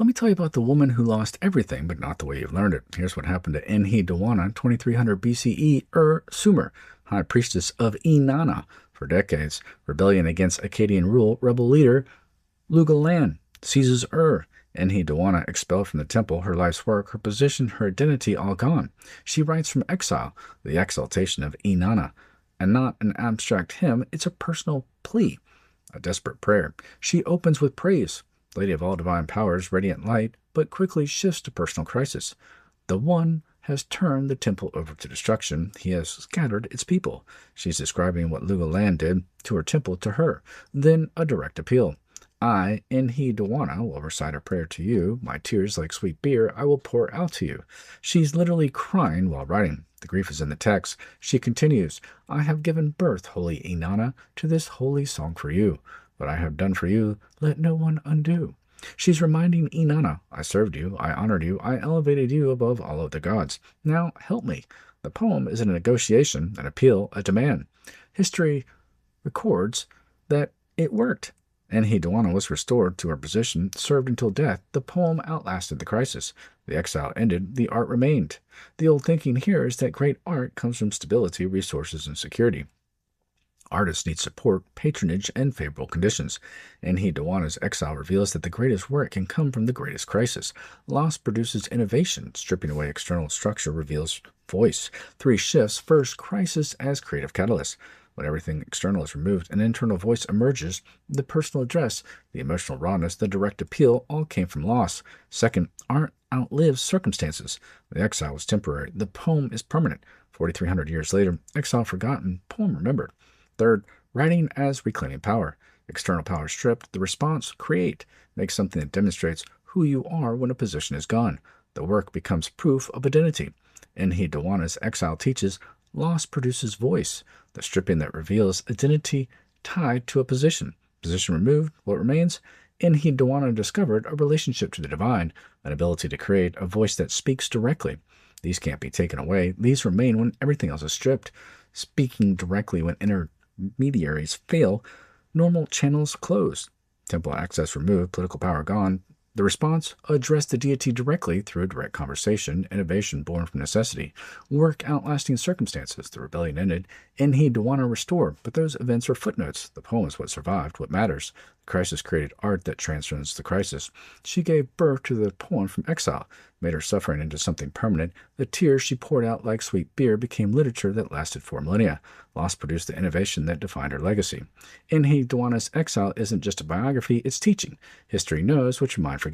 Let me tell you about the woman who lost everything, but not the way you've learned it. Here's what happened to Enheduanna, 2300 BCE, Sumer, high priestess of Inanna. For decades, rebellion against Akkadian rule, rebel leader Lugalanne seizes Enheduanna expelled from the temple, her life's work, her position, her identity all gone. She writes from exile, the Exaltation of Inanna, and not an abstract hymn, it's a personal plea, a desperate prayer. She opens with praise, Lady of all divine powers, radiant light, but quickly shifts to personal crisis. The One has turned the temple over to destruction. He has scattered its people. She's describing what Lugalanne did to her temple to her. Then a direct appeal. I, Enheduanna, will recite a prayer to you. My tears, like sweet beer, I will pour out to you. She's literally crying while writing. The grief is in the text. She continues, I have given birth, holy Inanna, to this holy song for you. What I have done for you, let no one undo. She's reminding Inanna, I served you, I honored you, I elevated you above all of the gods. Now help me. The poem is a negotiation, an appeal, a demand. History records that it worked. Enheduanna was restored to her position, served until death. The poem outlasted the crisis. The exile ended, the art remained. The old thinking here is that great art comes from stability, resources, and security. Artists need support, patronage, and favorable conditions. Enheduanna's exile reveals that the greatest work can come from the greatest crisis. Loss produces innovation. Stripping away external structure reveals voice. Three shifts. First, crisis as creative catalyst. When everything external is removed, an internal voice emerges. The personal address, the emotional rawness, the direct appeal all came from loss. Second, art outlives circumstances. The exile was temporary. The poem is permanent. 4,300 years later, exile forgotten, poem remembered. Third, writing as reclaiming power. External power stripped. The response, create. Make something that demonstrates who you are when a position is gone. The work becomes proof of identity. Enheduanna's exile teaches loss produces voice. The stripping that reveals identity tied to a position. Position removed, what remains? Enheduanna discovered a relationship to the divine, an ability to create a voice that speaks directly. These can't be taken away. These remain when everything else is stripped. Speaking directly when intermediaries fail, normal channels closed. Temple access removed, political power gone. The response, address the deity directly through a direct conversation, innovation born from necessity, work outlasting circumstances. The rebellion ended, Enheduanna restored, but those events are footnotes. The poem is what survived, what matters. The crisis created art that transcends the crisis. She gave birth to the poem from exile, made her suffering into something permanent. The tears she poured out like sweet beer became literature that lasted 4 millennia. Loss produced the innovation that defined her legacy. Enheduanna's exile isn't just a biography, it's teaching. History knows what your mind forgets.